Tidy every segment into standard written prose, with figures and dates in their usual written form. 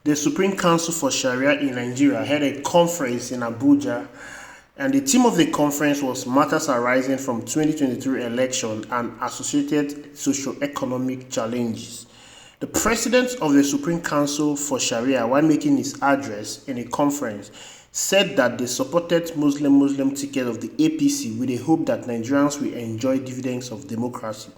The Supreme Council for Sharia in Nigeria had a conference in Abuja, and the theme of the conference was matters arising from 2023 election and associated socio-economic challenges. The president of the Supreme Council for Sharia, while making his address in a conference, said that they supported Muslim ticket of the APC with a hope that Nigerians will enjoy dividends of democracy.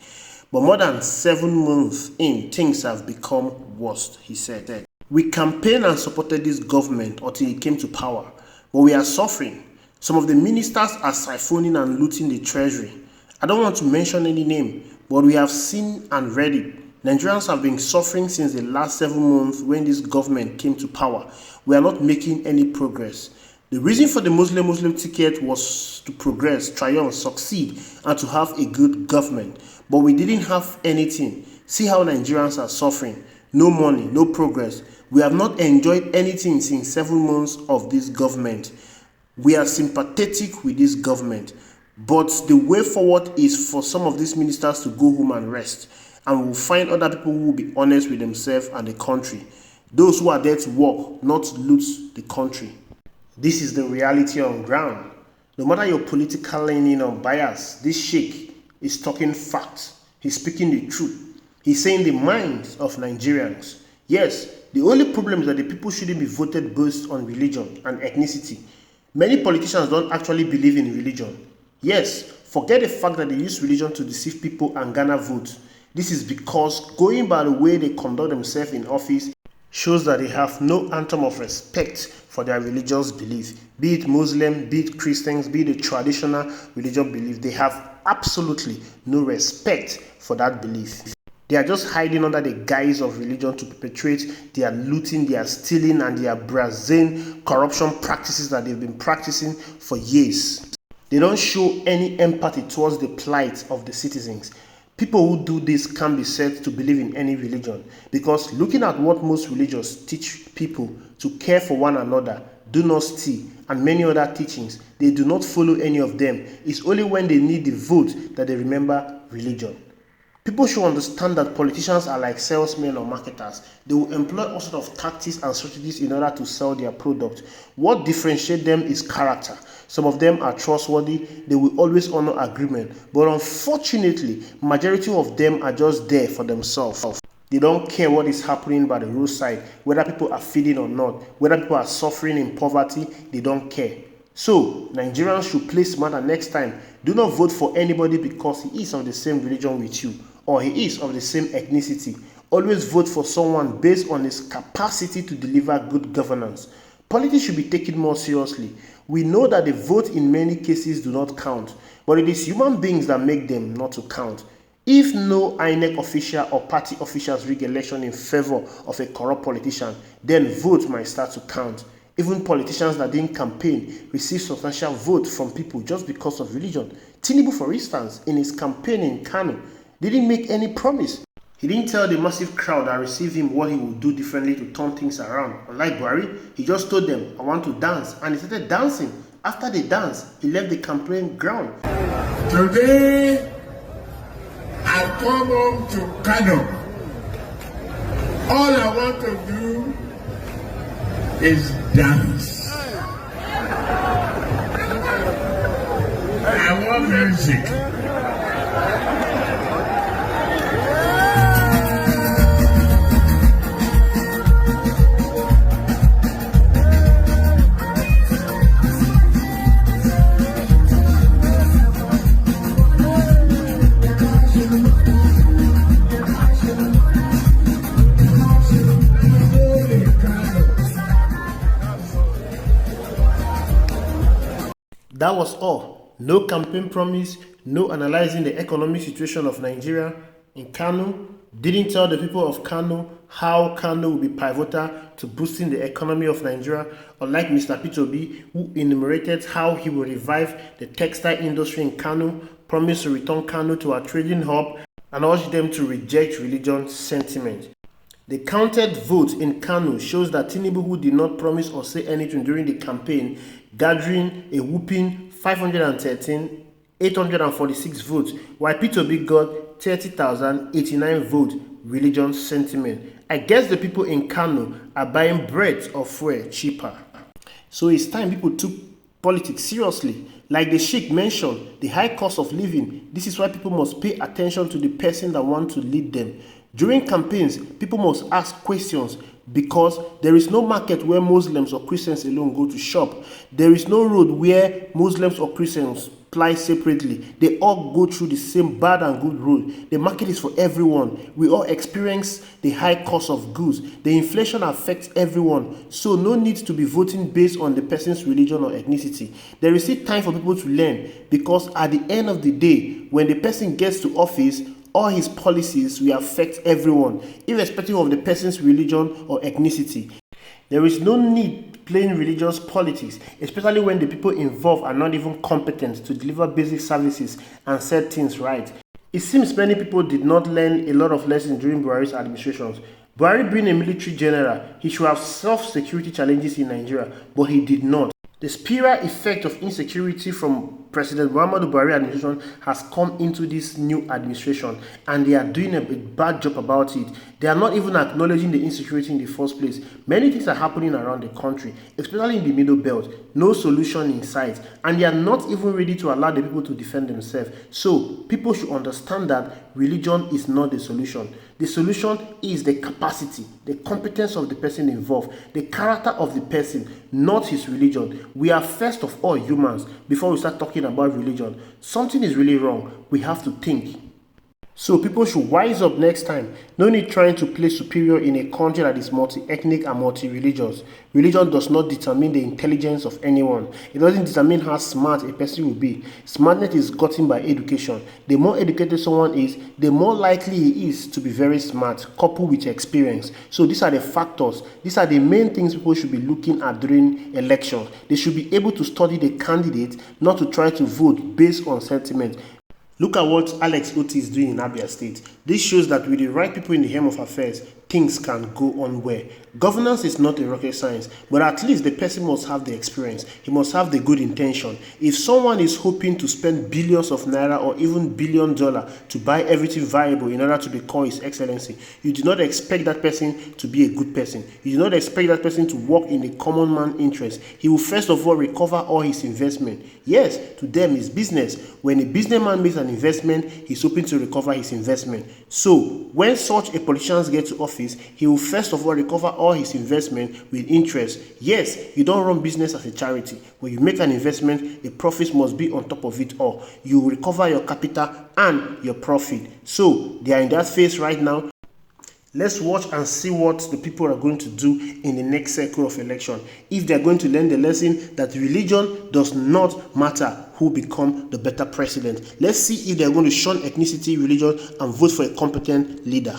But more than 7 months in, things have become worse, he said. We campaigned and supported this government until it came to power, but we are suffering. Some of the ministers are siphoning and looting the treasury. I don't want to mention any name, but we have seen and read it. Nigerians have been suffering since the last 7 months when this government came to power. We are not making any progress. The reason for the Muslim ticket was to progress, triumph, succeed, and to have a good government. But we didn't have anything. See how Nigerians are suffering. No money, no progress. We have not enjoyed anything since 7 months of this government. We are sympathetic with this government, but the way forward is for some of these ministers to go home and rest, and we will find other people who will be honest with themselves and the country. Those who are there to work, not loot the country. This is the reality on ground. No matter your political leaning or bias, this Sheik is talking facts. He's speaking the truth. He's saying the minds of Nigerians. Yes, the only problem is that the people shouldn't be voted based on religion and ethnicity. Many politicians don't actually believe in religion. Yes, forget the fact that they use religion to deceive people and garner votes. This is because going by the way they conduct themselves in office shows that they have no atom of respect for their religious belief. Be it Muslim, be it Christians, be it the traditional religious belief, they have absolutely no respect for that belief. They are just hiding under the guise of religion to perpetrate their looting, their stealing, and their brazen corruption practices that they've been practicing for years. They don't show any empathy towards the plight of the citizens. People who do this can't be said to believe in any religion, because looking at what most religions teach people to care for one another, do not steal, and many other teachings, they do not follow any of them. It's only when they need the vote that they remember religion. People should understand that politicians are like salesmen or marketers. They will employ all sorts of tactics and strategies in order to sell their product. What differentiates them is character. Some of them are trustworthy. They will always honor agreement. But unfortunately, majority of them are just there for themselves. They don't care what is happening by the roadside, whether people are feeding or not, whether people are suffering in poverty, they don't care. So, Nigerians should play smarter next time. Do not vote for anybody because he is of the same religion with you, or he is of the same ethnicity. Always vote for someone based on his capacity to deliver good governance. Politics should be taken more seriously. We know that the vote in many cases do not count, but it is human beings that make them not to count. If no INEC official or party officials rig election in favor of a corrupt politician, then vote might start to count. Even politicians that didn't campaign receive substantial votes from people just because of religion. Tinubu, for instance, in his campaign in Kano, didn't make any promise. He didn't tell the massive crowd that received him what he would do differently to turn things around. Unlike Buhari, he just told them, I want to dance, and he started dancing. After they danced, he left the campaign ground. Today, I come home to Kano. All I want to do is dance. I want music. That was all. No campaign promise, no analyzing the economic situation of Nigeria in Kano. Didn't tell the people of Kano how Kano will be pivotal to boosting the economy of Nigeria, unlike Mr. P2B, who enumerated how he will revive the textile industry in Kano, promised to return Kano to a trading hub, and urged them to reject religion sentiment. The counted vote in Kano shows that Tinubu, who did not promise or say anything during the campaign, gathering a whooping 513,846 votes, while P2B got 30,089 vote religion sentiment. I guess the people in Kano are buying bread or fuel cheaper. So it's time people took politics seriously. Like the Sheik mentioned, the high cost of living. This is why people must pay attention to the person that wants to lead them. During campaigns, people must ask questions because there is no market where Muslims or Christians alone go to shop. There is no road where Muslims or Christians ply separately. They all go through the same bad and good road. The market is for everyone. We all experience the high cost of goods. The inflation affects everyone. So no need to be voting based on the person's religion or ethnicity. There is still time for people to learn because at the end of the day, when the person gets to office, all his policies will affect everyone, irrespective of the person's religion or ethnicity. There is no need playing religious politics, especially when the people involved are not even competent to deliver basic services and set things right. It seems many people did not learn a lot of lessons during Buhari's administrations. Buhari being a military general, he should have solved security challenges in Nigeria, but he did not. The spiral effect of insecurity from President Muhammadu Buhari administration has come into this new administration, and they are doing a bad job about it. They are not even acknowledging the insecurity in the first place. Many things are happening around the country, especially in the middle belt. No solution in sight, and they are not even ready to allow the people to defend themselves. So people should understand that religion is not the solution. The solution is the capacity, the competence of the person involved, the character of the person, not his religion. We are first of all humans before we start talking about religion. Something is really wrong. We have to think. So people should wise up next time. No need trying to play superior in a country that is multi-ethnic and multi-religious. Religion does not determine the intelligence of anyone. It doesn't determine how smart a person will be. Smartness is gotten by education. The more educated someone is, the more likely he is to be very smart, coupled with experience. So these are the factors. These are the main things people should be looking at during elections. They should be able to study the candidate, not to try to vote based on sentiment. Look at what Alex Oti is doing in Abia State. This shows that with the right people in the helm of affairs, things can go on well. Governance is not a rocket science, but at least the person must have the experience. He must have the good intention. If someone is hoping to spend billions of naira or even $1 billion to buy everything viable in order to become His Excellency, you do not expect that person to be a good person. You do not expect that person to work in the common man interest. He will first of all recover all his investment. Yes, to them it's business. When a businessman makes an investment, he's hoping to recover his investment. So when such a politician gets to office, he will first of all recover all his investment with interest. Yes, you don't run business as a charity. When you make an investment, the profits must be on top of it all. You will recover your capital and your profit. So they are in that phase right now. Let's watch and see what the people are going to do in the next cycle of election. If they are going to learn the lesson that religion does not matter who become the better president. Let's see if they are going to shun ethnicity, religion, and vote for a competent leader.